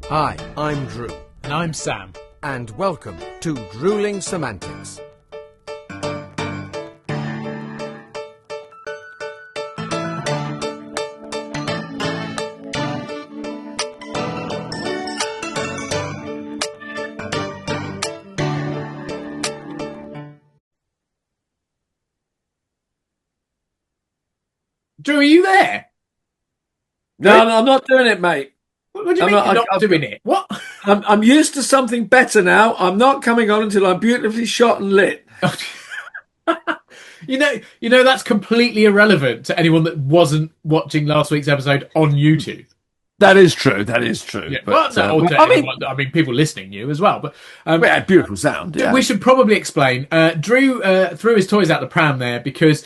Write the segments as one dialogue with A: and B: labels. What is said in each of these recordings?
A: Hi, I'm Drew.
B: And I'm Sam.
A: And welcome to Drewling Samantics.
B: Drew, are you there?
C: No, I'm not doing it, mate.
B: What do you mean you're not doing it? What?
C: I'm used to something better now. I'm not coming on until I'm beautifully shot and lit.
B: You know that's completely irrelevant to anyone that wasn't watching last week's episode on YouTube.
C: That is true.
B: Yeah,
C: But,
B: I mean, people listening knew as well. But
C: we had beautiful sound. Yeah.
B: We should probably explain. Drew threw his toys out the pram there because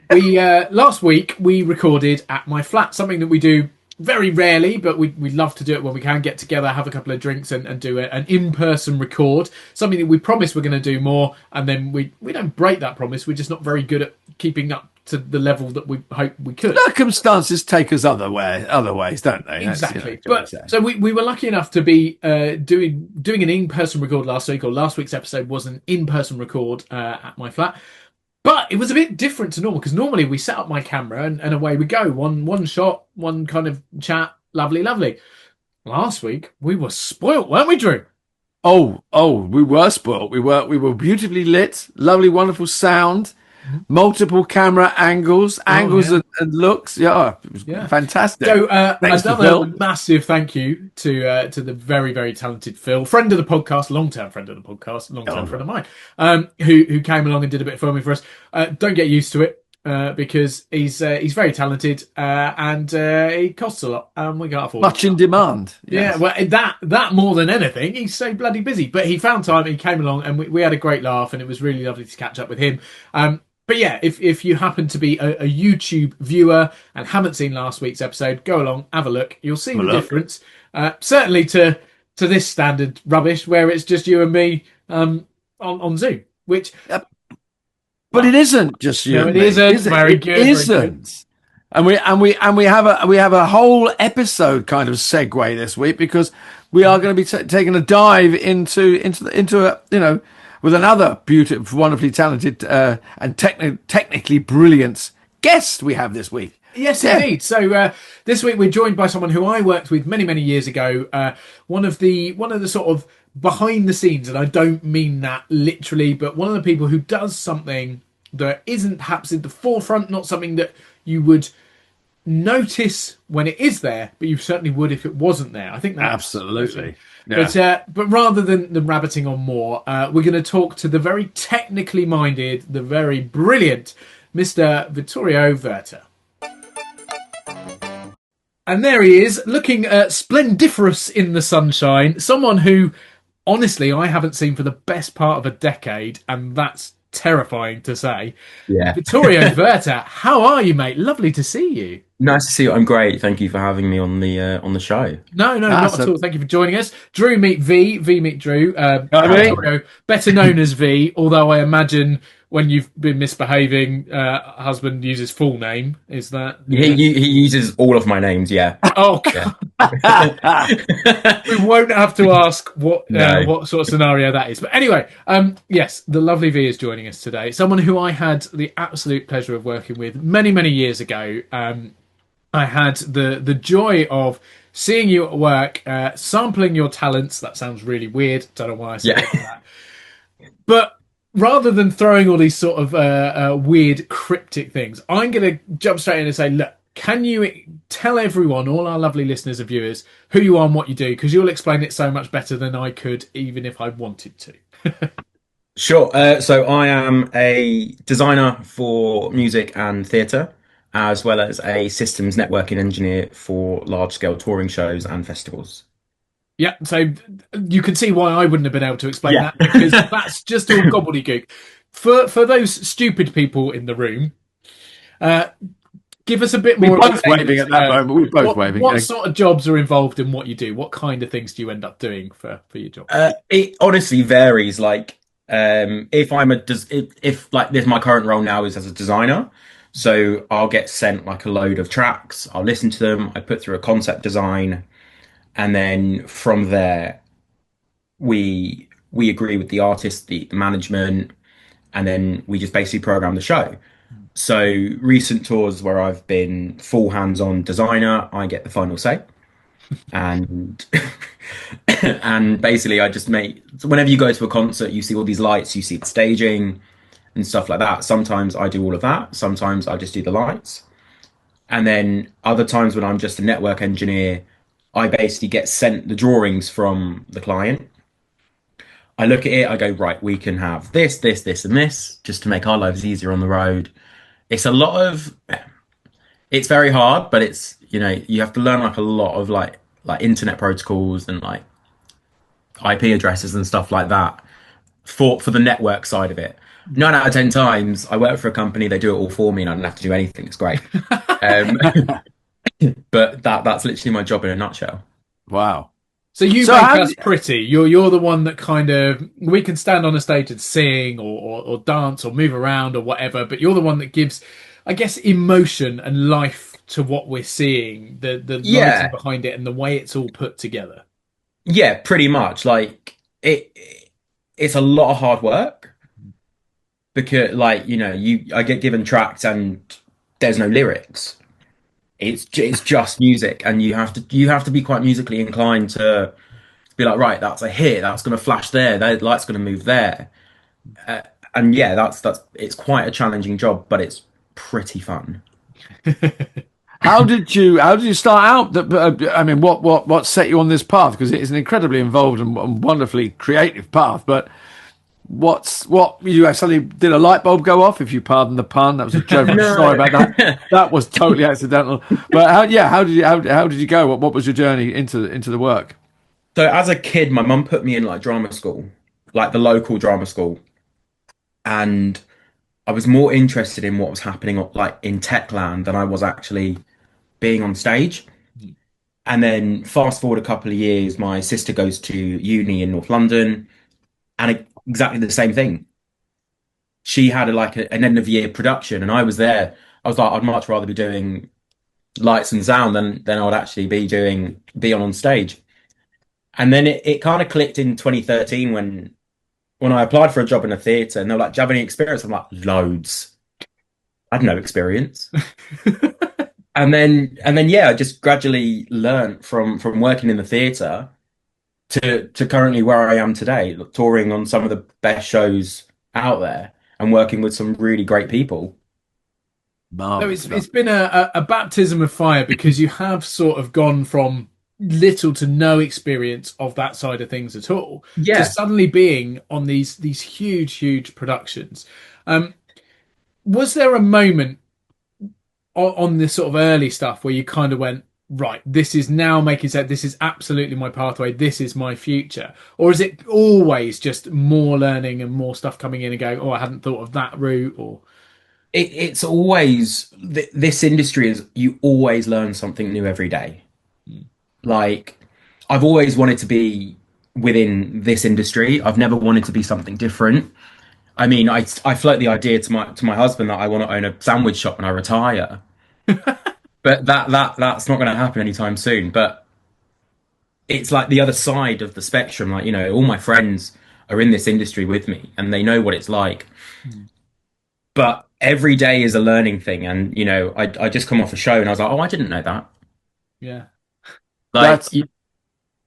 B: we last week we recorded at my flat, something that we do very rarely, but we love to do it when we can get together, have a couple of drinks and do an in-person record, something that we promise we're going to do more, and then we don't break that promise. We're just not very good at keeping up to the level that we hope we could.
C: Circumstances take us other ways, don't they?
B: Exactly. So we were lucky enough to be doing an in-person record last week, or last week's episode was an in-person record at my flat. But it was a bit different to normal, because normally we set up my camera and away we go. One shot, one kind of chat, lovely. Last week we were spoilt, weren't we, Drew?
C: Oh, we were spoilt. We were beautifully lit, lovely, wonderful sound, multiple camera angles and looks. Yeah, it was fantastic.
B: So another massive thank you to the very, very talented Phil, friend of the podcast, long-term friend of the podcast, long-term friend of mine, who came along and did a bit of filming for us. Don't get used to it because he's very talented and he costs a lot, and we can't afford
C: much in demand.
B: Yes. Yeah, well, that more than anything, he's so bloody busy. But he found time, he came along, and we had a great laugh, and it was really lovely to catch up with him. But yeah, if you happen to be a YouTube viewer and haven't seen last week's episode, go along, have a look. You'll see the difference. Certainly to this standard rubbish where it's just you and me on Zoom, which.
C: But it isn't just you.
B: No, it isn't. Very good.
C: It isn't. And we have a whole episode kind of segue this week, because we are going to be taking a dive into a, with another beautiful, wonderfully talented and technically brilliant guest we have this week.
B: Yes, indeed. So this week we're joined by someone who I worked with many, many years ago. One of the sort of behind the scenes, and I don't mean that literally, but one of the people who does something that isn't perhaps in the forefront, not something that you would notice when it is there, but you certainly would if it wasn't there. I think that's
C: absolutely. Yeah.
B: But rather than rabbiting on more, we're going to talk to the very technically minded, the very brilliant Mr. Vittorio Verta. And there he is, looking splendiferous in the sunshine. Someone who, honestly, I haven't seen for the best part of a decade, and that's terrifying to say.
D: Yeah.
B: Vittorio Verta, how are you, mate? Lovely to see you.
D: Nice to see you. I'm great. Thank you for having me on the show.
B: No, not at all. Thank you for joining us. Drew meet V meet Drew. Vittorio, better known as V, although I imagine when you've been misbehaving, husband uses full name. Is that?
D: He uses all of my names, yeah.
B: Oh, God. Yeah. We won't have to ask what sort of scenario that is. But anyway, yes, the lovely V is joining us today. Someone who I had the absolute pleasure of working with many, many years ago. I had the joy of seeing you at work, sampling your talents. That sounds really weird. Don't know why I said that. But rather than throwing all these sort of weird, cryptic things, I'm going to jump straight in and say, look, can you tell everyone, all our lovely listeners and viewers, who you are and what you do? Because you'll explain it so much better than I could, even if I wanted to.
D: Sure. So I am a designer for music and theatre, as well as a systems networking engineer for large-scale touring shows and festivals.
B: Yeah, so you can see why I wouldn't have been able to explain that, because that's just all gobbledygook. For those stupid people in the room, give us a bit more.
C: We're both waving at that moment. We're both waving.
B: What sort of jobs are involved in what you do? What kind of things do you end up doing for your job?
D: It honestly varies. Like, if there's my current role now is as a designer. So I'll get sent like a load of tracks. I'll listen to them. I put through a concept design. and then from there we agree with the artist, the management, and then we just basically program the show. So recent tours where I've been full hands-on designer, I get the final say. And and basically I just make, so whenever you go to a concert, you see all these lights, you see the staging and stuff like that. Sometimes I do all of that. Sometimes I just do the lights. And then other times when I'm just a network engineer, I basically get sent the drawings from the client. I look at it, I go, right, we can have this, this, this, and this, just to make our lives easier on the road. It's a lot of, it's very hard, but it's, you have to learn like a lot of like internet protocols and like IP addresses and stuff like that for the network side of it. 9 out of 10 times, I work for a company, they do it all for me, and I don't have to do anything. It's great. Um, but that's literally my job in a nutshell.
C: Wow.
B: So you make us pretty. You're the one that kind of, we can stand on a stage and sing or dance or move around or whatever, but you're the one that gives, I guess, emotion and life to what we're seeing, the lighting behind it and the way it's all put together.
D: Yeah, pretty much. Like it's a lot of hard work because, like, I get given tracks and there's no lyrics. It's just music, and you have to be quite musically inclined to be like, right, that's a hit, that's going to flash there, that light's going to move there, and yeah, that's it's quite a challenging job, but it's pretty fun.
C: How did you start out? I mean, what set you on this path? Because it is an incredibly involved and wonderfully creative path. But what you suddenly did a light bulb go off? If you pardon the pun, that was a joke.
D: No.
C: Sorry about that. That was totally accidental. But how did you go? What was your journey into the work?
D: So as a kid, my mum put me in like drama school, like the local drama school, and I was more interested in what was happening like in Techland than I was actually being on stage. And then fast forward a couple of years, my sister goes to uni in North London, and exactly the same thing. She had an end of year production, and I was there. I was like, I'd much rather be doing lights and sound than I would actually be on stage. And then it kind of clicked in 2013 when I applied for a job in a theatre, and they were like, do you have any experience? I'm like, loads. I had no experience. And then yeah, I just gradually learned from working in the theatre to currently where I am today, touring on some of the best shows out there and working with some really great people.
B: So it's been a baptism of fire, because you have sort of gone from little to no experience of that side of things at all, to suddenly being on these huge productions. Was there a moment on this sort of early stuff where you kind of went, right, this is now making sense, this is absolutely my pathway, this is my future? Or is it always just more learning and more stuff coming in and going, oh, I hadn't thought of that route? Or
D: it's always, this industry is, you always learn something new every day. Like, I've always wanted to be within this industry. I've never wanted to be something different. I mean, I float the idea to my husband that I want to own a sandwich shop when I retire, but that's not going to happen anytime soon. But it's like the other side of the spectrum. Like, all my friends are in this industry with me, and they know what it's like. But every day is a learning thing, and I just come off a show and I was like, oh, I didn't know that.
B: Yeah,
D: like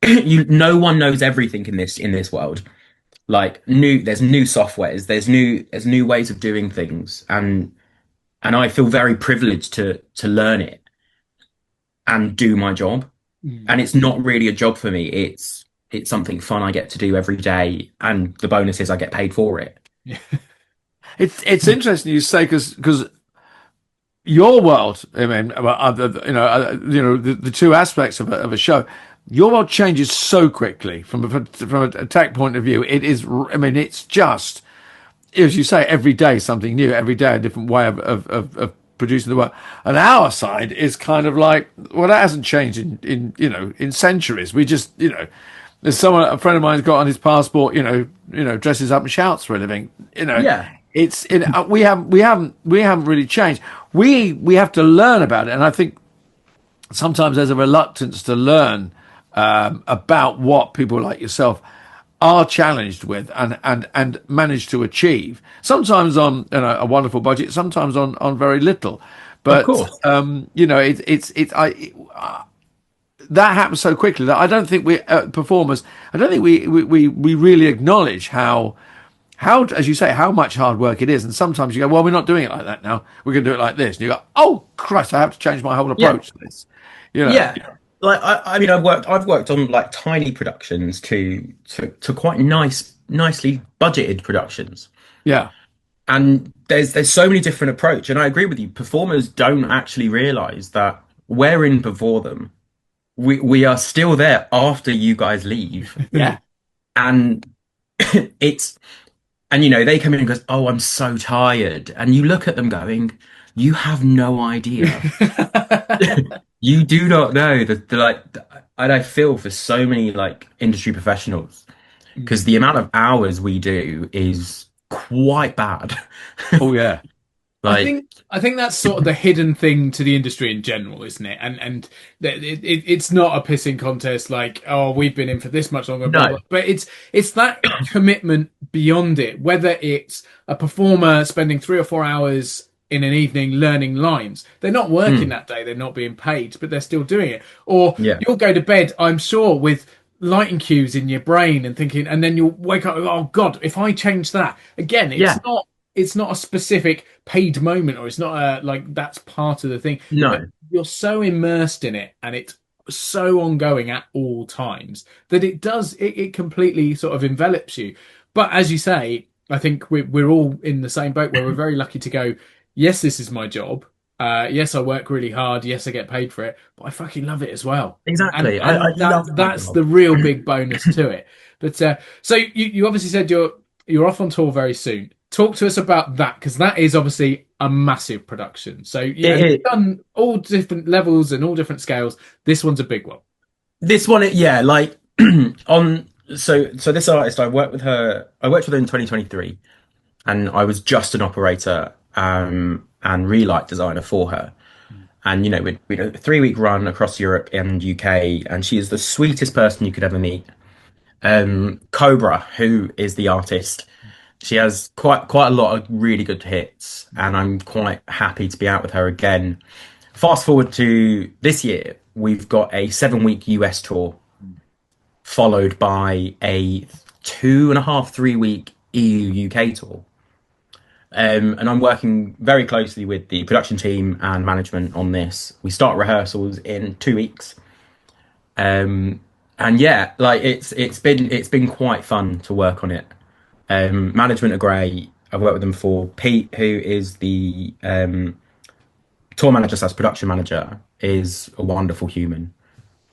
D: no one knows everything in this world. Like there's new softwares, there's new ways of doing things, and I feel very privileged to learn it and do my job. And it's not really a job for me. It's something fun I get to do every day, and the bonus is I get paid for it.
C: It's interesting you say, because your world, I mean, the two aspects of a show. Your world changes so quickly from a tech point of view. It is, I mean, it's just, as you say, every day something new, every day a different way of producing the work. And our side is kind of like, well, that hasn't changed in centuries. We just, there's a friend of mine's got on his passport, dresses up and shouts for a living,
D: Yeah.
C: It's we haven't really changed. We have to learn about it, and I think sometimes there's a reluctance to learn about what people like yourself are challenged with and manage to achieve. Sometimes on a wonderful budget, sometimes on very little. But
D: Of course.
C: That happens so quickly that I don't think we performers. I don't think we really acknowledge how as you say, how much hard work it is. And sometimes you go, well, we're not doing it like that now. We're going to do it like this. And you go, oh Christ, I have to change my whole approach to this.
D: Yeah. Like I mean, I've worked on like tiny productions to quite nicely budgeted productions.
C: Yeah.
D: And there's so many different approach, and I agree with you. Performers don't actually realize that we're in before them. We are still there after you guys leave.
C: Yeah.
D: And they come in and goes, "Oh, I'm so tired," and you look at them going, "You have no idea." You do not know that, like, and I feel for so many like industry professionals because the amount of hours we do is quite bad.
C: Oh yeah.
B: I think that's sort of the hidden thing to the industry in general, isn't it? And it's not a pissing contest like, oh, we've been in for this much longer, blah, blah. But it's that commitment beyond it. Whether it's a performer spending 3 or 4 hours in an evening learning lines, they're not working that day, they're not being paid, but they're still doing it. Or you'll go to bed, I'm sure, with lighting cues in your brain and thinking, and then you'll wake up, oh God, if I change that again, it's not a specific paid moment, or it's not a like that's part of the thing.
D: No,
B: but you're so immersed in it, and it's so ongoing at all times that it completely sort of envelops you. But as you say, I think we're all in the same boat where we're very lucky to go, yes, this is my job. Yes, I work really hard. Yes, I get paid for it, but I fucking love it as well.
D: exactly.
B: That's the real big bonus to it. But so you obviously said you're off on tour very soon. Talk to us about that, because that is obviously a massive production. So you've done all different levels and all different scales. This one's a big one.
D: This one, like so this artist, I worked with her in 2023, and I was just an operator and relight designer for her. And we did a 3-week run across Europe and UK, and she is the sweetest person you could ever meet. Cobra, who is the artist, she has quite a lot of really good hits, and I'm quite happy to be out with her again. Fast forward to this year, we've got a 7-week US tour, followed by a 2.5-3-week EU UK tour. And I'm working very closely with the production team and management on this. We start rehearsals in 2 weeks. And like it's been quite fun to work on it. Management are great. I've worked with them before. Pete, who is the tour manager / production manager, is a wonderful human.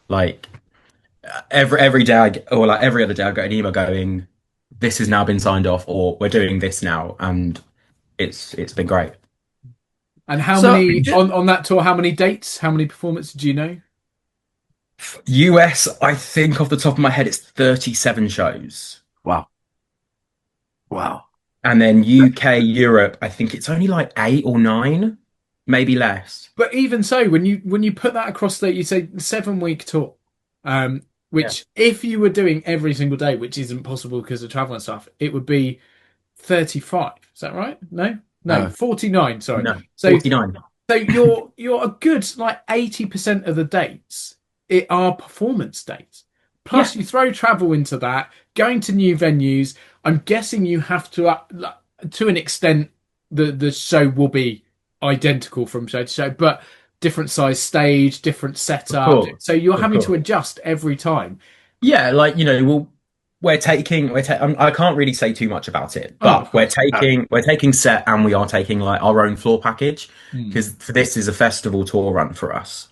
D: Like every day, or like every other day, I get an email going, "This has now been signed off," or "We're doing this now," and it's been great.
B: And how many on that tour? How many dates? How many performances do you know?
D: US, I think off the top of my head, it's 37 shows.
C: Wow.
D: And then UK, Europe, I think it's only like 8 or 9, maybe less.
B: But even so, when you put that across there, you say 7-week tour, which if you were doing every single day, which isn't possible because of travel and stuff, it would be 35. Is that right? No, 49. Sorry.
D: No,
B: so
D: 49.
B: So you're a good like 80% of the dates are performance dates. Plus you throw travel into that, going to new venues. I'm guessing you have to an extent, the show will be identical from show to show, but different size stage, different setup. So you're having to adjust every time.
D: Yeah, like we're taking. I can't really say too much about it, but we're taking set, and we are taking like our own floor package, because this is a festival tour run for us.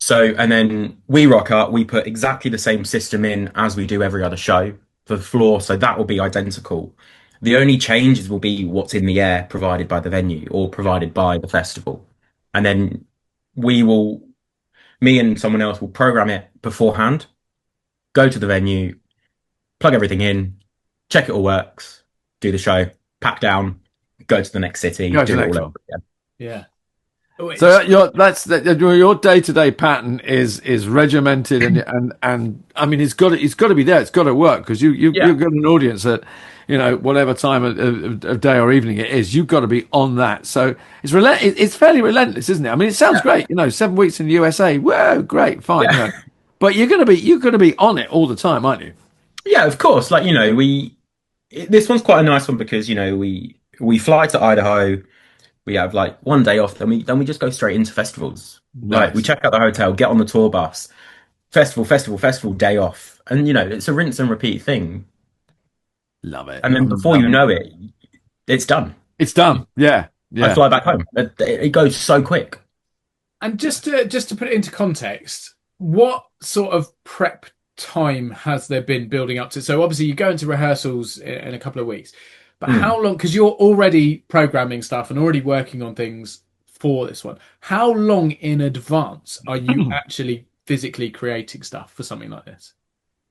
D: So, and then we rock up. We put exactly the same system in as we do every other show for the floor, so that will be identical. The only changes will be what's in the air provided by the venue or provided by the festival, and then me and someone else will program it beforehand, go to the venue, plug everything in, check it all works, do the show, pack down, go to the next city, do it all over again.
B: Yeah.
C: So your day-to-day pattern is regimented and I mean it's got to be there. It's got to work because you've got an audience at whatever time of day or evening it is. You've got to be on that. So it's fairly relentless, isn't it? I mean, it sounds great. 7 weeks in the USA. Whoa, great, fine.
D: Yeah.
C: But you're gonna be on it all the time, aren't you?
D: Yeah, of course. Like, this one's quite a nice one because, we fly to Idaho, we have like one day off, then we just go straight into festivals.
C: Nice.
D: Like we check out the hotel, get on the tour bus, festival, day off. And it's a rinse and repeat thing.
C: Love it.
D: And then before you know it, it's done.
C: It's done. Yeah.
D: I fly back home. It goes so quick.
B: And just to put it into context, what sort of prep time has there been building up to? So obviously you go into rehearsals in a couple of weeks, but how long, because you're already programming stuff and already working on things for this one, how long in advance are you actually physically creating stuff for something like this?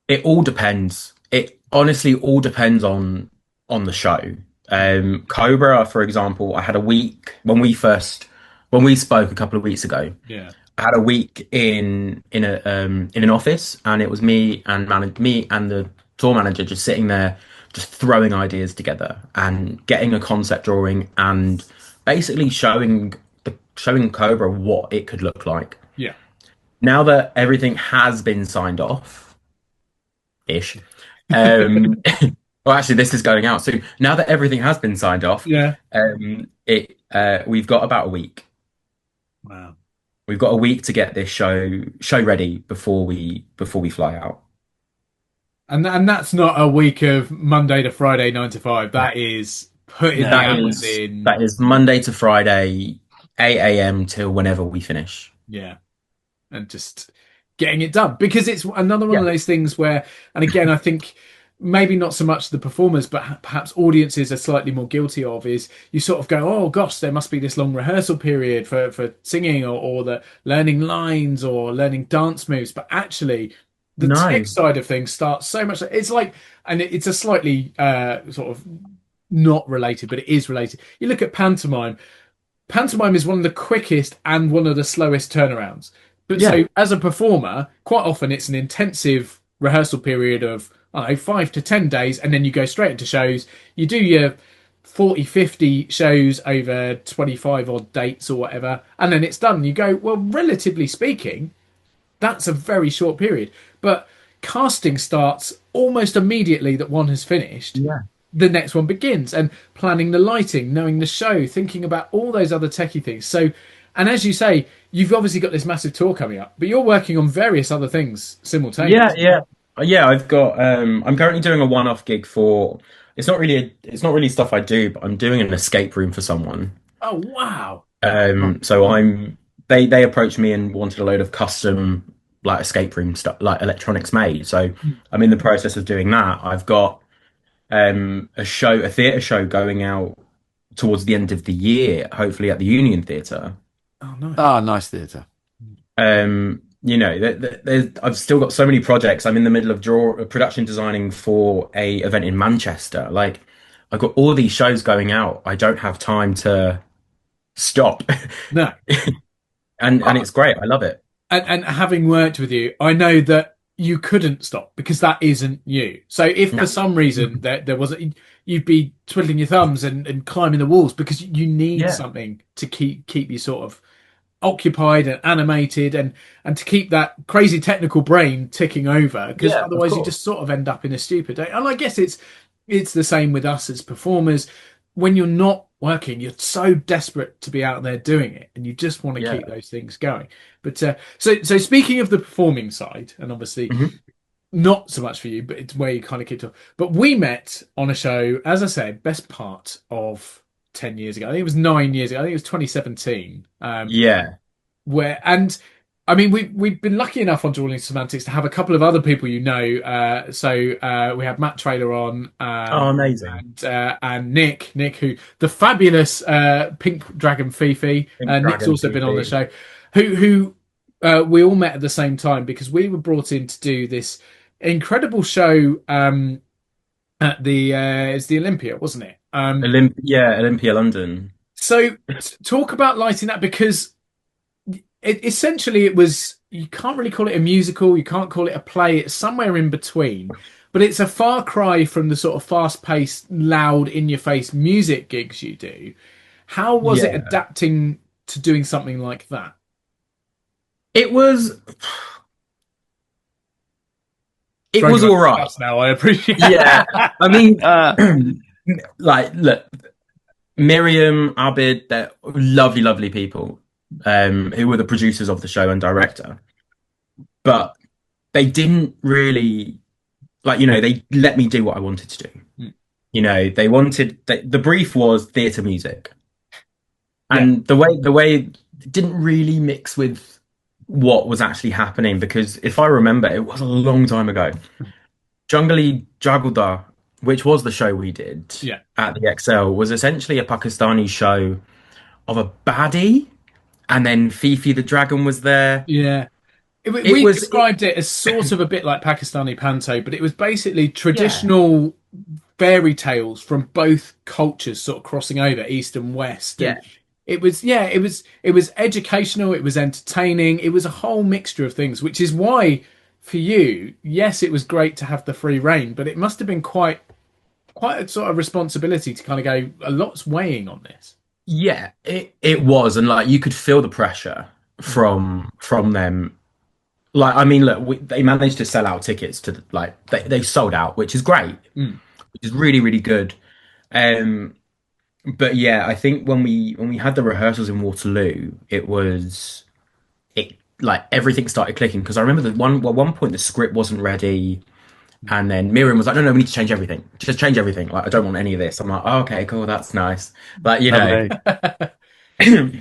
D: It all depends. It honestly all depends on the show. Cobra, for example, I had a week when we spoke a couple of weeks ago.
B: Yeah.
D: I had a week in an office, and it was me and the tour manager just sitting there, just throwing ideas together and getting a concept drawing and basically showing Cobra what it could look like.
B: Yeah.
D: Now that everything has been signed off, ish. Well, actually, this is going out soon. Now that everything has been signed off, we've got about a week.
B: Wow.
D: We've got a week to get this show ready before we fly out.
B: And that's not a week of Monday to Friday, 9 to 5. That is putting the hours in.
D: That is Monday to Friday, 8 a.m. till whenever we finish.
B: Yeah. And just getting it done. Because it's another one of those things where, and again, I think maybe not so much the performers, but perhaps audiences are slightly more guilty of, is you sort of go, oh gosh, there must be this long rehearsal period for singing or the learning lines or learning dance moves. But actually, the tech side of things starts so much. It's like, and it's a slightly sort of not related, but it is related. You look at pantomime. Pantomime is one of the quickest and one of the slowest turnarounds. But so as a performer, quite often it's an intensive rehearsal period of, I don't know, 5 to 10 days, and then you go straight into shows. You do your 40, 50 shows over 25 odd dates or whatever, and then it's done. You go, well, relatively speaking, that's a very short period. But casting starts almost immediately that one has finished.
D: Yeah.
B: The next one begins, and planning the lighting, knowing the show, thinking about all those other techie things. So, and as you say, you've obviously got this massive tour coming up, but you're working on various other things simultaneously.
D: Yeah. I've got. I'm currently doing a one-off gig for. It's not really stuff I do, but I'm doing an escape room for someone.
B: Oh wow!
D: So they approached me and wanted a load of custom like escape room stuff, like electronics made. So I'm in the process of doing that. I've got a theatre show going out towards the end of the year, hopefully at the Union Theatre.
B: Oh, nice.
C: Ah, nice theatre.
D: I've still got so many projects. I'm in the middle of production designing for a event in Manchester. Like, I've got all these shows going out. I don't have time to stop.
B: No.
D: and it's great. I love it.
B: And having worked with you, I know that you couldn't stop because that isn't you. So if for some reason there wasn't, you'd be twiddling your thumbs and climbing the walls because you need something to keep you sort of occupied and animated and to keep that crazy technical brain ticking over, because otherwise you just sort of end up in a stupor day. And I guess it's the same with us as performers. When you're not working, you're so desperate to be out there doing it, and you just want to keep those things going. But so speaking of the performing side, and obviously not so much for you, but it's where you kind of kicked off. But we met on a show, as I said, best part of 10 years ago. I think it was 9 years ago. I think it was 2017. Where, and I mean, we've been lucky enough on Drewling Samantics to have a couple of other people we have Matt Trailer on.
D: Amazing.
B: And Nick, who the fabulous Pink Dragon Fifi. Nick's also been on the show. Who we all met at the same time because we were brought in to do this incredible show at it's the Olympia, wasn't it?
D: Olympia London.
B: So talk about lighting that, because essentially it was. You can't really call it a musical. You can't call it a play. It's somewhere in between. But it's a far cry from the sort of fast-paced, loud, in-your-face music gigs you do. How was it
D: Yeah.
B: adapting to doing something like that?
D: It was it
B: Throwing
D: was
B: you
D: all
B: under the
D: right.
B: bus now, I appreciate.
D: Yeah. I mean, like, look, Miriam, Abid, they're lovely, lovely people, who were the producers of the show and director. But they didn't really like, they let me do what I wanted to do.
B: Mm.
D: The brief was theatre music.
B: Yeah.
D: And the way it didn't really mix with what was actually happening, because if I remember, it was a long time ago. Jungly Jagulda, which was the show we did
B: Yeah.
D: at the XL, was essentially a Pakistani show of a baddie, and then Fifi the Dragon was there.
B: Yeah.
D: It
B: We
D: was
B: described it as sort of a bit like Pakistani panto, but it was basically
D: yeah,
B: traditional fairy tales from both cultures sort of crossing over, East and West. And
D: yeah,
B: it was educational, it was entertaining, it was a whole mixture of things, which is why for you, yes, it was great to have the free reign, but it must have been quite a sort of responsibility to kind of go, a lot's weighing on this.
D: yeah. It was, and like you could feel the pressure from them. Like, I mean, look, they managed to sell out tickets to they sold out, which is great,
B: Mm.
D: which is really, really good. Um, but yeah, I think when we had the rehearsals in Waterloo, it like everything started clicking, because I remember that at one point the script wasn't ready, and then Miriam was like, no, we need to change everything. Just change everything. Like, I don't want any of this. I'm like, oh, okay, cool, that's nice. But
C: Lovely.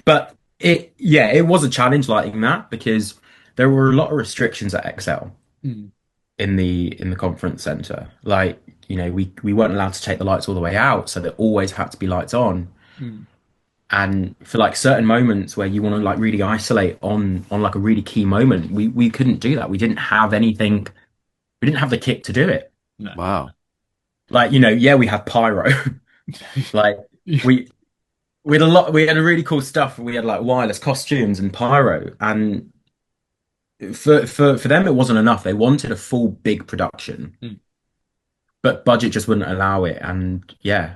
D: but it was a challenge lighting that, because there were a lot of restrictions at XL
B: Mm.
D: in the conference center. Like, we weren't allowed to take the lights all the way out, so there always had to be lights on.
B: Mm.
D: And for like certain moments where you want to like really isolate on like a really key moment, we couldn't do that. We didn't have anything. We didn't have the kit to do it.
B: No.
C: Wow.
D: Like, yeah, we had pyro. Like, we we had a really cool stuff. We had like wireless costumes and pyro, and for them it wasn't enough. They wanted a full big production,
B: Mm.
D: but budget just wouldn't allow it. And yeah,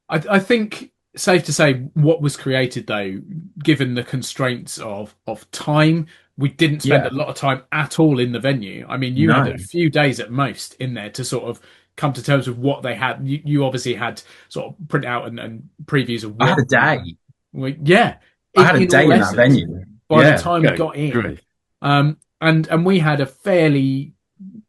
B: I think safe to say what was created though, given the constraints of time, we didn't spend
D: yeah,
B: a lot of time at all in the venue. I mean, you had
D: no,
B: a few days at most in there to sort of come to terms with what they had. You obviously had sort of print out and previews of
D: I had
B: what.
D: a day.
B: Yeah,
D: I had a day
B: all
D: in that
B: essence,
D: venue.
B: by the
D: Yeah,
B: time we
C: Go.
B: got in.
C: Great.
B: And we had a fairly,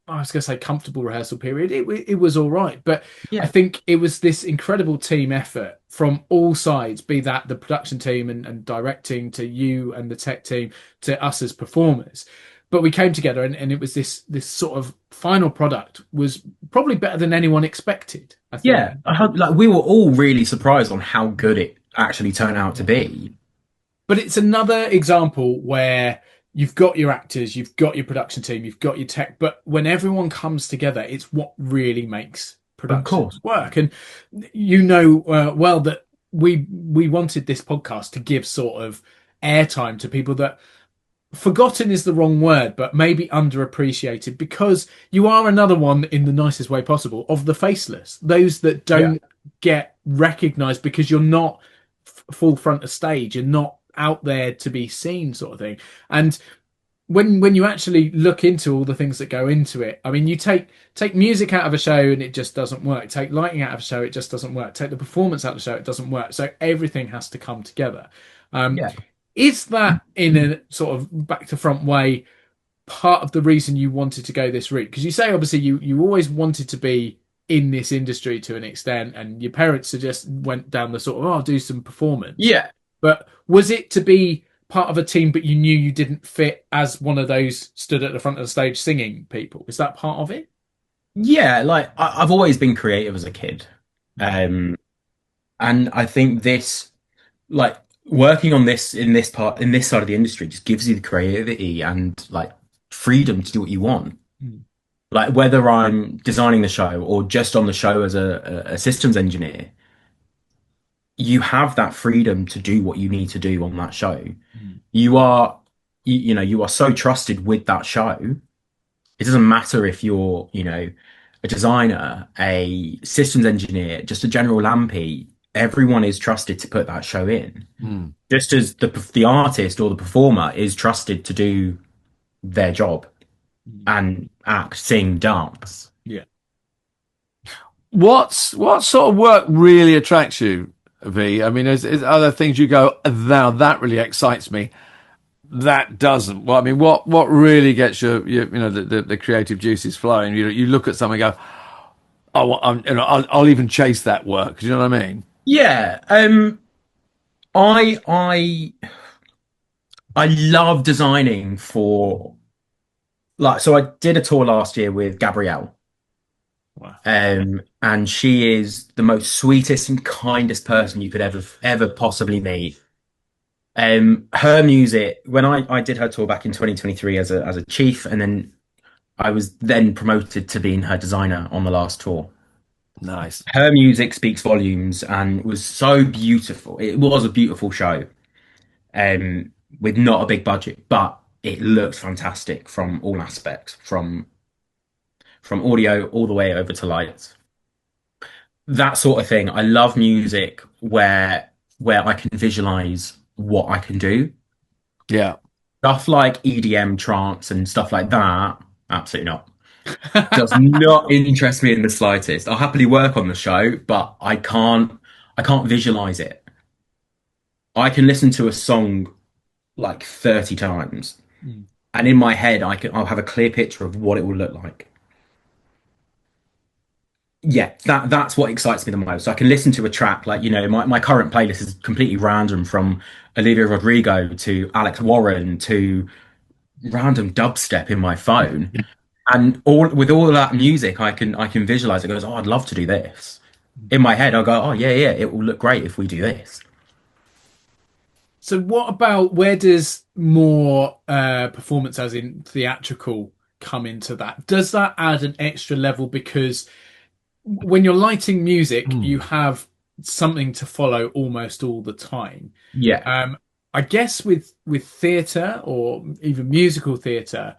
B: I was going to say, comfortable rehearsal period. It was all right, but I
D: yeah,
B: think it was this incredible team effort from all sides, be that the production team and directing, to you and the tech team, to us as performers. But we came together, and it was this sort of final product was probably better than anyone expected, I think.
D: yeah. Like, we were all really surprised on how good it actually turned out to be.
B: But it's another example where you've got your actors, you've got your production team, you've got your tech, but when everyone comes together, it's what really makes
D: Of
B: production
D: course.
B: work. And well that we wanted this podcast to give sort of airtime to people that forgotten is the wrong word, but maybe underappreciated, because you are another one, in the nicest way possible, of the faceless, those that don't get recognized because you're not full front of stage, you're not out there to be seen, sort of thing. And when you actually look into all the things that go into it, I mean, you take music out of a show and it just doesn't work. Take lighting out of a show, it just doesn't work. Take the performance out of the show, it doesn't work. So everything has to come together.
D: Yeah.
B: Is that, in a sort of back to front way, part of the reason you wanted to go this route? Because you say obviously you always wanted to be in this industry to an extent, and your parents just went down the sort of, I'll do some performance.
D: Yeah.
B: But was it to be part of a team, but you knew you didn't fit as one of those stood at the front of the stage singing people? Is that part of it?
D: Yeah, like I've always been creative as a kid. And I think like working on this side of the industry just gives you the creativity and like freedom to do what you want.
B: Mm.
D: Like, whether I'm designing the show or just on the show as a systems engineer, you have that freedom to do what you need to do on that show.
B: Mm.
D: You are you are so trusted with that show. It doesn't matter if you're, a designer, a systems engineer, just a general lampy. Everyone is trusted to put that show in, just as the artist or the performer is trusted to do their job and act, sing, dance.
B: Yeah.
C: What sort of work really attracts you, V? I mean, is other things you go, now that really excites me? That doesn't. Well, I mean, what really gets the creative juices flowing? You look at something and go, oh, I'll even chase that work. Do you know what I mean?
D: Yeah. I love designing for, so I did a tour last year with Gabrielle.
B: Wow.
D: And she is the most sweetest and kindest person you could ever possibly meet. Her music, when I did her tour back in 2023 as a chief, and then I was then promoted to being her designer on the last tour.
C: Nice.
D: Her music speaks volumes and was so beautiful. It was a beautiful show, with not a big budget, but it looked fantastic from all aspects, from audio all the way over to lights. That sort of thing. I love music where I can visualize what I can do.
C: Yeah.
D: Stuff like EDM, trance, and stuff like that, absolutely not. Does not interest me in the slightest. I'll happily work on the show, but I can't visualize it. I can listen to a song like 30 times, and in my head, I'll have a clear picture of what it will look like. Yeah, that's what excites me the most. I can listen to a track like, my current playlist is completely random, from Olivia Rodrigo to Alex Warren to random dubstep in my phone. And with all of that music, I can visualize it. Goes, oh, I'd love to do this. In my head, I'll go, oh yeah, it will look great if we do this.
B: So what about, where does more performance, as in theatrical, come into that? Does that add an extra level? Because when you're lighting music, you have something to follow almost all the time.
D: Yeah.
B: I guess with theatre or even musical theatre,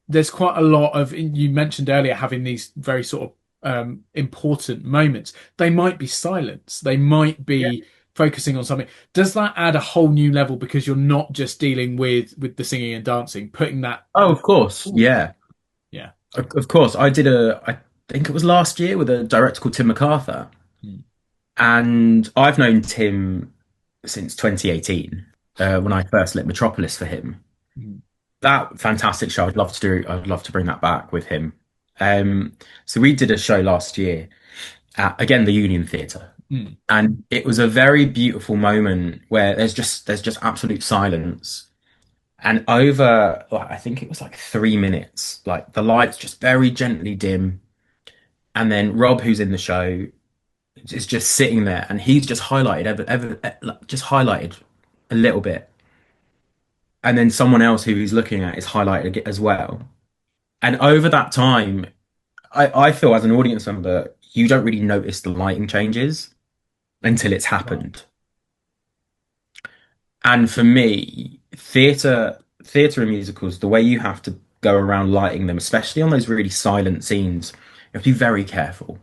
B: there's quite a lot of, you mentioned earlier, having these very sort of important moments. They might be silence. They might be focusing on something. Does that add a whole new level because you're not just dealing with the singing and dancing, putting that?
D: Oh, of course. Yeah.
B: Yeah.
D: Of course. I think it was last year with a director called Tim MacArthur. And I've known Tim since 2018, when I first lit Metropolis for him. That fantastic show. I'd love to bring that back with him. So we did a show last year at, again, the Union Theatre. And it was a very beautiful moment where there's just absolute silence. And over, I think it was like 3 minutes, like the lights just very gently dim. And then Rob, who's in the show, is just sitting there, and he's just highlighted just highlighted a little bit. And then someone else who he's looking at is highlighted as well. And over that time, I feel as an audience member, you don't really notice the lighting changes until it's happened. And for me, theatre and musicals, the way you have to go around lighting them, especially on those really silent scenes, you have to be very careful.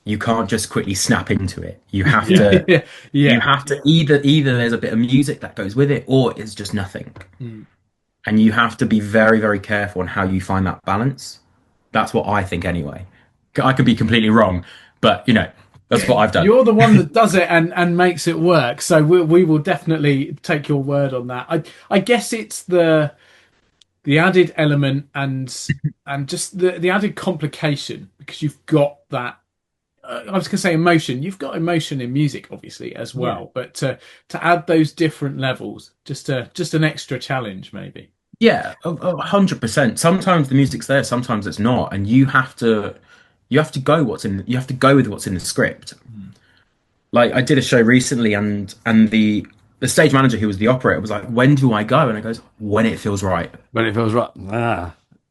D: You can't just quickly snap into it. You have to, you have to either there's a bit of music that goes with it, or it's just nothing. And you have to be very, very careful on how you find that balance. That's what I think anyway. I could be completely wrong, but that's what I've done.
B: You're the one that does it and makes it work. So we will definitely take your word on that. I guess it's the added element and just the added complication, because you've got that. I was going to say emotion. You've got emotion in music, obviously, as well. But to add those different levels, just an extra challenge, maybe.
D: Yeah, 100%. Sometimes the music's there, sometimes it's not, and you have to go with what's in the script. Like, I did a show recently, and the stage manager, who was the operator, was like, "When do I go?" And I goes, "When it feels right."
C: When it feels right.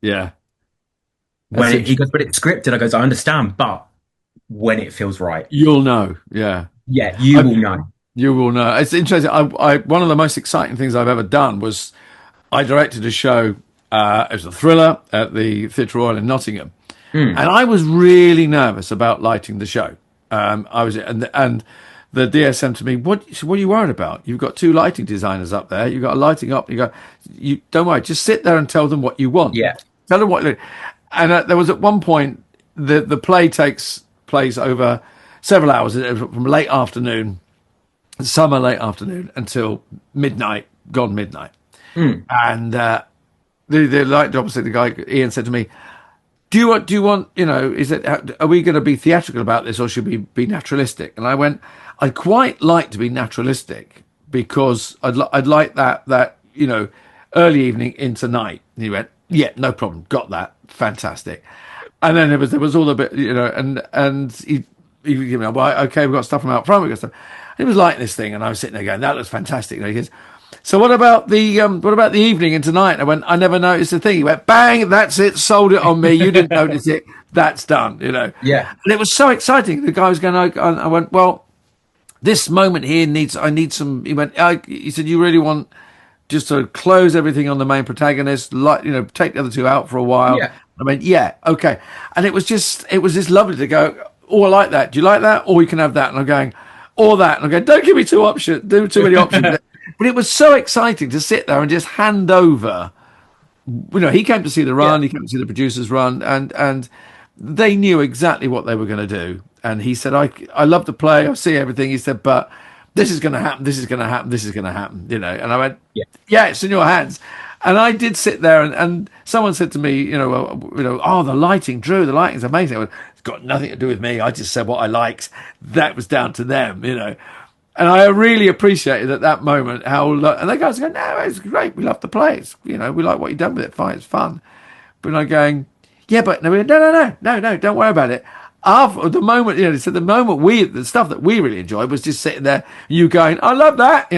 C: Yeah.
D: He goes, "But it's scripted." I goes, "I understand, but when it feels right,
C: you'll know." Yeah,
D: you will know.
C: You will know. It's interesting. I one of the most exciting things I've ever done was I directed a show. It was a thriller at the Theatre Royal in Nottingham, and I was really nervous about lighting the show. I was, and the DSM to me, what are you worried about? You've got 2 lighting designers up there. You've got a lighting up. You don't worry. Just sit there and tell them what you want.
D: Yeah.
C: Tell them what. And there was at one point the play takes place over several hours from late afternoon, summer late afternoon until midnight, gone midnight. And the light obviously the guy Ian said to me, do you want are we going to be theatrical about this or should we be naturalistic? And I went, I'd quite like to be naturalistic because I'd like that early evening into night. And he went, yeah, no problem, got that, fantastic. And then there was all the bit, and he gave me, well, okay, we've got stuff from out front, we've got stuff. And he was lighting this thing, and I was sitting there going, that looks fantastic. And he goes, so what about the evening and tonight? And I went, I never noticed a thing. He went, bang, that's it, sold it on me. You didn't notice it, that's done.
D: Yeah.
C: And it was so exciting. The guy was going, I went, well, this moment here I need some. He went, he said, you really want just to close everything on the main protagonist, take the other 2 out for a while.
D: Yeah.
C: I mean, yeah, okay. And it was just lovely to go, oh, I like that. Do you like that? Or you can have that. And I'm going, or that. And I'm going, don't give me too many options. But it was so exciting to sit there and just hand over. He came to see the run, he came to see the producers run, and they knew exactly what they were going to do. And he said, I love the play, I see everything. He said, but this is going to happen, this is going to happen, this is going to happen, And I went, yeah, it's in your hands. And I did sit there, and someone said to me, oh, the lighting, Drew, the lighting's amazing. I went, it's got nothing to do with me. I just said what I liked. That was down to them, And I really appreciated at that moment and the guys go, no, it's great. We love the play. We like what you've done with it. Fine, it's fun. But I'm going, yeah, but no, don't worry about it. After the moment, the stuff that we really enjoyed was just sitting there, you going, I love that,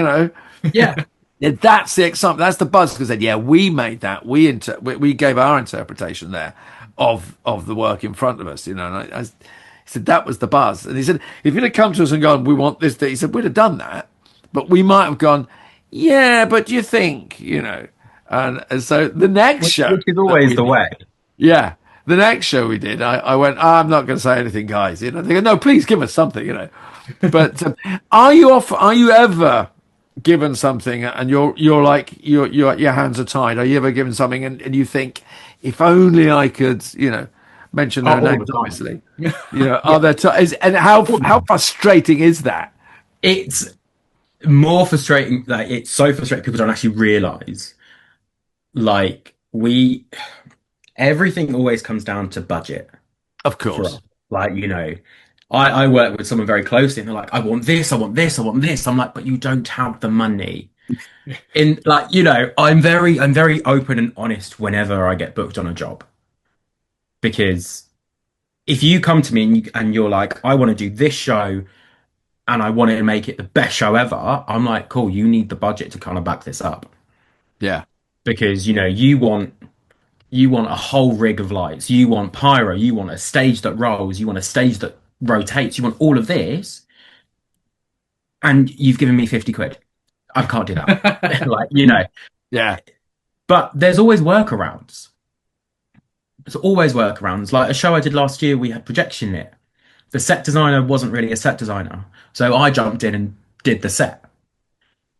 D: Yeah.
C: That's the excitement. That's the buzz. Because then, we made that. We gave our interpretation there of the work in front of us, And he said that was the buzz. And he said, if you'd have come to us and gone, we want this, he said, we'd have done that, but we might have gone, yeah, but do you think, And so the next show,
D: which is always the way.
C: Yeah, the next show we did, I went, I'm not going to say anything, guys. They go, no, please give us something, But are you ever given something and you're like your hands are tied? Are you ever given something and you think, if only I could, mention no names, obviously. Are there and how frustrating is that?
D: It's more frustrating. Like, it's so frustrating. People don't actually realize. Everything always comes down to budget.
C: Of course.
D: I work with someone very closely, and they're like, I want this, I want this, I want this. I'm like, but you don't have the money. I'm very open and honest whenever I get booked on a job. Because if you come to me and you're like, I want to do this show and I want to make it the best show ever, I'm like, cool, you need the budget to kind of back this up.
C: Yeah.
D: Because, you want a whole rig of lights, you want pyro, you want a stage that rolls, you want a stage that rotates, you want all of this. And you've given me 50 quid. I can't do that.
C: Yeah.
D: But there's always workarounds. There's always workarounds. Like a show I did last year, we had projection in it. The set designer wasn't really a set designer, so I jumped in and did the set.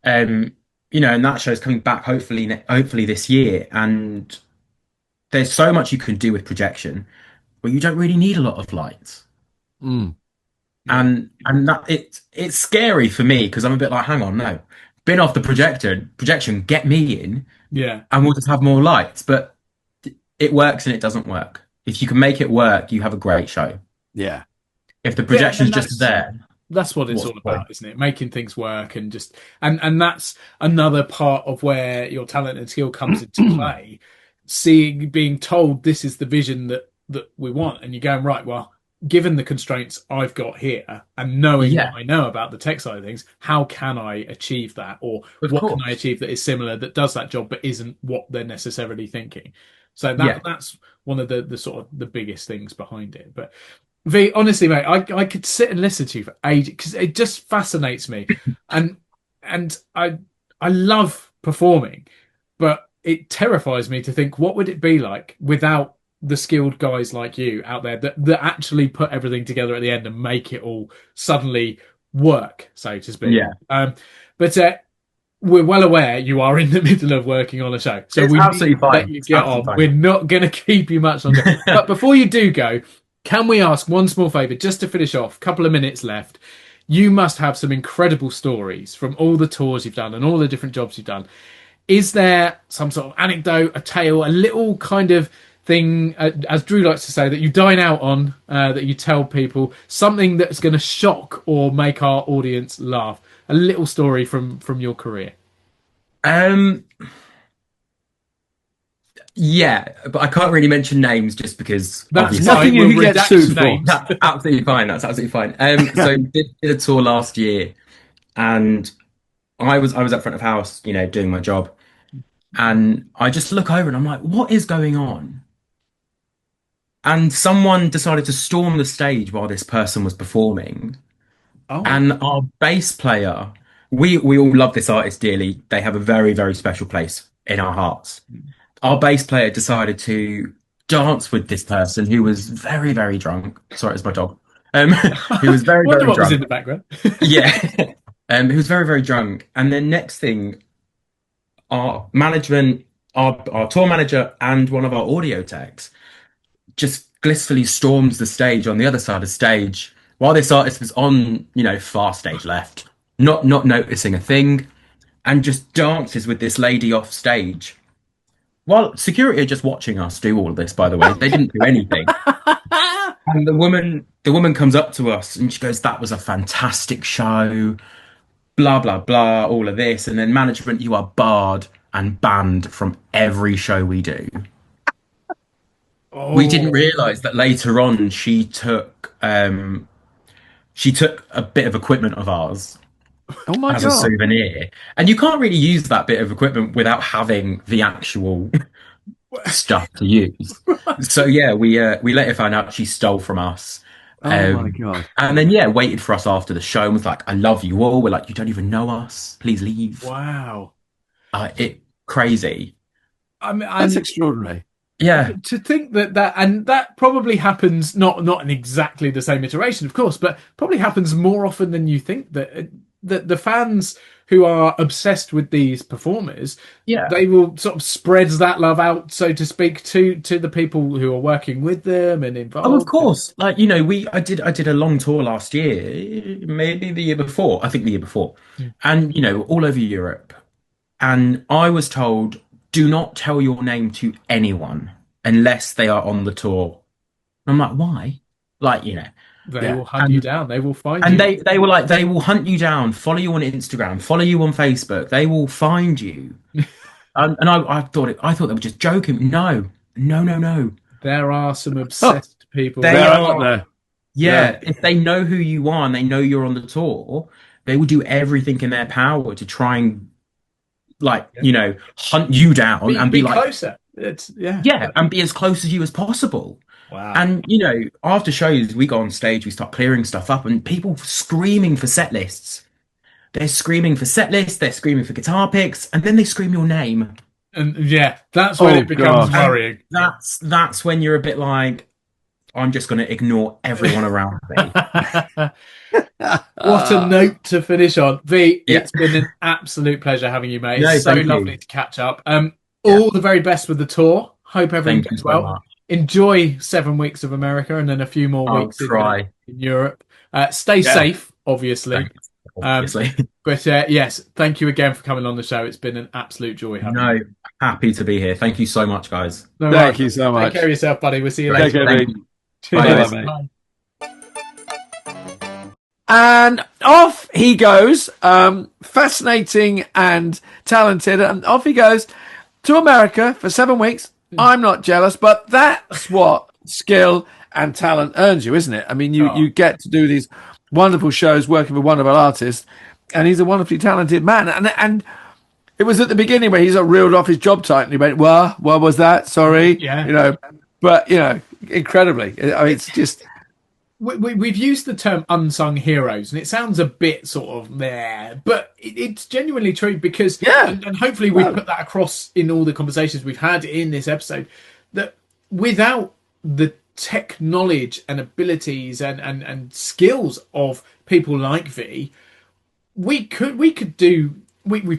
D: And that show's coming back hopefully this year. And there's so much you can do with projection, but you don't really need a lot of lights. And that it's scary for me because I'm a bit like, hang on, no, bin off the projection, get me in, and we'll just have more lights. But it works and it doesn't work. If you can make it work, you have a great show.
C: Yeah.
D: If the projection's just there.
B: That's what it's all about, isn't it? Making things work and just and that's another part of where your talent and skill comes into play. Being told this is the vision that we want, and you're going, right, well, given the constraints I've got here and knowing what I know about the tech side of things, how can I achieve that? Or what can I achieve that is similar, that does that job, but isn't what they're necessarily thinking? So that's one of the sort of the biggest things behind it. But V, honestly, mate, I could sit and listen to you for ages because it just fascinates me. and I love performing, but it terrifies me to think, what would it be like without the skilled guys like you out there that actually put everything together at the end and make it all suddenly work, so to speak. But we're well aware you are in the middle of working on a show, so
D: it's
B: we
D: absolutely
B: need to let
D: fine.
B: you get on. We're not going to keep you much longer. But before you do go, can we ask one small favour just to finish off? Couple of minutes left. You must have some incredible stories from all the tours you've done and all the different jobs you've done. Is there some sort of anecdote, a tale, a little kind of thing, as Drew likes to say, that you dine out on, that you tell people, something that's going to shock or make our audience laugh? A little story from your career.
D: Yeah, but I can't really mention names just because
B: That's
C: nothing you can get sued for.
D: That's absolutely fine. That's absolutely fine. So did a tour last year, and I was up front of house, doing my job, and I just look over and I'm like, what is going on? And someone decided to storm the stage while this person was performing.
B: Oh.
D: And our bass player, we all love this artist dearly. They have a very, very special place in our hearts. Our bass player decided to dance with this person who was very, very drunk. Sorry, it's my dog. Who was very, very
B: what
D: drunk.
B: was in the background?
D: Yeah. Who was very, very drunk. And then next thing, our management, our tour manager and one of our audio techs just blissfully storms the stage on the other side of the stage while this artist was on, far stage left, not noticing a thing, and just dances with this lady off stage. While security are just watching us do all of this, by the way, they didn't do anything. And the woman comes up to us and she goes, "That was a fantastic show, blah, blah, blah, all of this. And then management, you are barred and banned from every show we do." We didn't realise that later on she took a bit of equipment of ours as a souvenir. And you can't really use that bit of equipment without having the actual stuff to use. So yeah, we later found out she stole from us.
C: Oh my God.
D: And then waited for us after the show and was like, "I love you all." We're like, "You don't even know us. Please leave."
B: Wow.
D: Crazy.
B: I mean,
C: That's extraordinary.
D: Yeah.
B: To think that probably happens not in exactly the same iteration, of course, but probably happens more often than you think, that the fans who are obsessed with these performers, they will sort of spread that love out, so to speak, to the people who are working with them and involved.
D: Oh, of course. Like, I did a long tour last year, maybe the year before, I think the year before, and, all over Europe. And I was told, do not tell your name to anyone unless they are on the tour. And I'm like, why? Like,
B: They will hunt you down. They will find
D: you.
B: And
D: they were like, they will hunt you down, follow you on Instagram, follow you on Facebook. They will find you. and I thought they were just joking. No.
B: There are some obsessed people.
D: They are
C: there.
D: Yeah. If they know who you are and they know you're on the tour, they will do everything in their power to try and hunt you down and be like
B: closer.
D: And be as close as you as possible.
B: Wow.
D: And after shows, we go on stage, we start clearing stuff up, and people screaming for set lists. They're screaming for set lists, they're screaming for guitar picks, and then they scream your name.
B: And that's when it becomes worrying.
D: That's when you're a bit like, I'm just going to ignore everyone around me.
B: What a note to finish on. V, it's been an absolute pleasure having you, mate. It's so lovely to catch up. All the very best with the tour. Hope everything goes well. Enjoy 7 weeks of America and then a few more weeks in Europe. Stay safe, obviously. But yes, thank you again for coming on the show. It's been an absolute joy having you.
D: Happy to be here. Thank you so much, guys.
C: Thank you so much.
B: Take care of yourself, buddy. We'll see you later.
D: Thank you.
C: Bye, mate. And off he goes, fascinating and talented, and off he goes to America for 7 weeks. I'm not jealous, but that's what skill and talent earns you, isn't it? I mean, you get to do these wonderful shows working with wonderful artists, and he's a wonderfully talented man. And it was at the beginning where he sort of reeled off his job title and he went, "What was that? Sorry."
B: Yeah.
C: But, incredibly. I mean, it's just...
B: we've used the term unsung heroes, and it sounds a bit sort of meh, but it's genuinely true because, and hopefully we've put that across in all the conversations we've had in this episode, that without the tech knowledge and abilities and skills of people like V, we've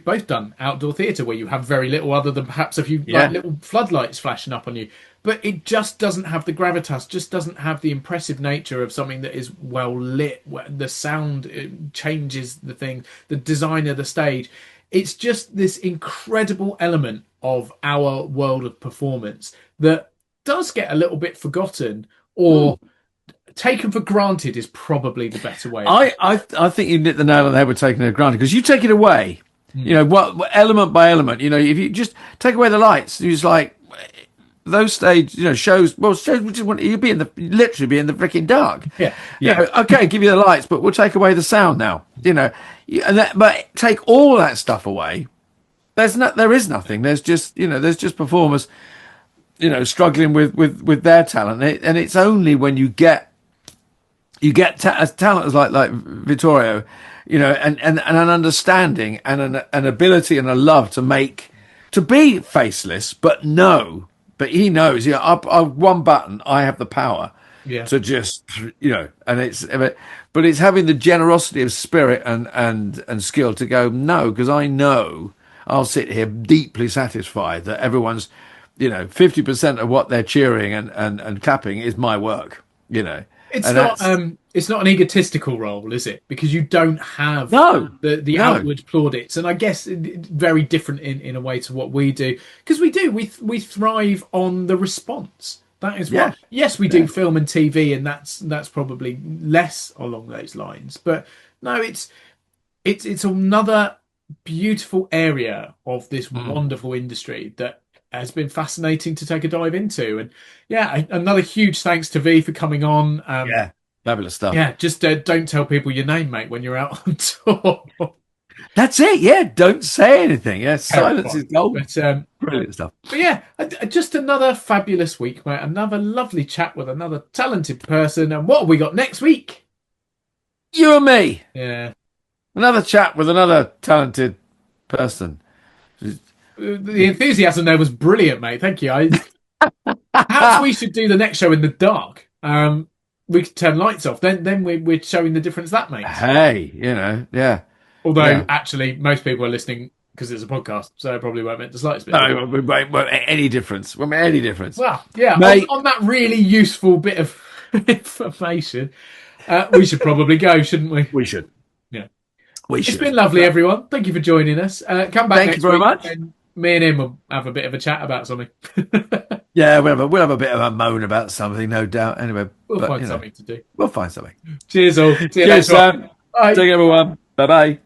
B: both done outdoor theatre where you have very little other than perhaps a few like little floodlights flashing up on you, but it just doesn't have the gravitas, just doesn't have the impressive nature of something that is well lit, where the sound changes the thing, the design of the stage. It's just this incredible element of our world of performance that does get a little bit forgotten or taken for granted is probably the better way.
C: I think you hit the nail on the head with taking it for granted, because you take it away, you know, what element by element, you know, if you just take away the lights, you just like those stage, you know, shows you'd be literally be in the freaking dark.
B: Yeah.
C: You know, okay, give you the lights, but we'll take away the sound now, you know, but take all that stuff away. There is nothing. There's just performers, you know, struggling with their talent, and it's only when you get talent like Vittorio, you know, and an understanding and an ability and a love to be faceless, but he knows, you know, I one button, I have the power to just, you know, but it's having the generosity of spirit and skill to go, no, because I know I'll sit here deeply satisfied that everyone's, you know, 50% of what they're cheering and clapping is my work, you know.
B: It's not an egotistical role, is it? Because you don't have the outward plaudits, and I guess very different in a way to what we do. Because we thrive on the response. That is what. Yes, we do film and TV, and that's probably less along those lines. But no, it's another beautiful area of this wonderful industry that has been fascinating to take a dive into. And another huge thanks to V for coming on.
C: Fabulous stuff.
B: Yeah, just don't tell people your name, mate, when you're out on tour.
C: That's it. Yeah, don't say anything. Yeah, silence is gold.
B: But,
C: brilliant stuff.
B: But yeah, just another fabulous week, mate. Another lovely chat with another talented person. And what have we got next week?
C: You and me.
B: Yeah.
C: Another chat with another talented person.
B: The enthusiasm there was brilliant, mate. Thank you. Perhaps we should do the next show in the dark. We could turn lights off. Then we're showing the difference that makes.
C: Hey, you know, yeah.
B: Although actually, most people are listening because it's a podcast, so it probably won't make the slightest bit.
C: No, it won't make any difference. Won't make any difference.
B: Well, yeah. On that really useful bit of information, we should probably go, shouldn't we?
C: We should.
B: Yeah.
C: We should.
B: It's been lovely, everyone. Thank you for joining us. Come back
C: Thank
B: next
C: you very
B: week,
C: much.
B: and me and him will have a bit of a chat about something.
C: Yeah, we'll have a bit of a moan about something, no doubt. Anyway,
B: we'll find something to do.
C: We'll find something.
B: Cheers, all. See you
C: Cheers, Sam.
B: Bye.
C: Take care, everyone. Bye-bye.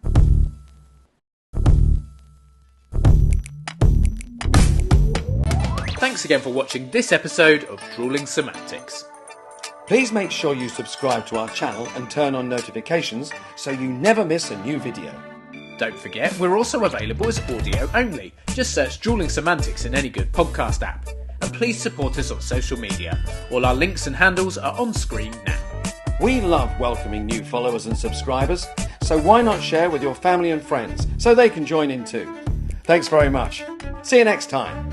B: Thanks again for watching this episode of Drewling Samantics.
E: Please make sure you subscribe to our channel and turn on notifications so you never miss a new video.
B: Don't forget, we're also available as audio only. Just search Drewling Samantics in any good podcast app. And please support us on social media. All our links and handles are on screen now.
E: We love welcoming new followers and subscribers, so why not share with your family and friends so they can join in too? Thanks very much. See you next time.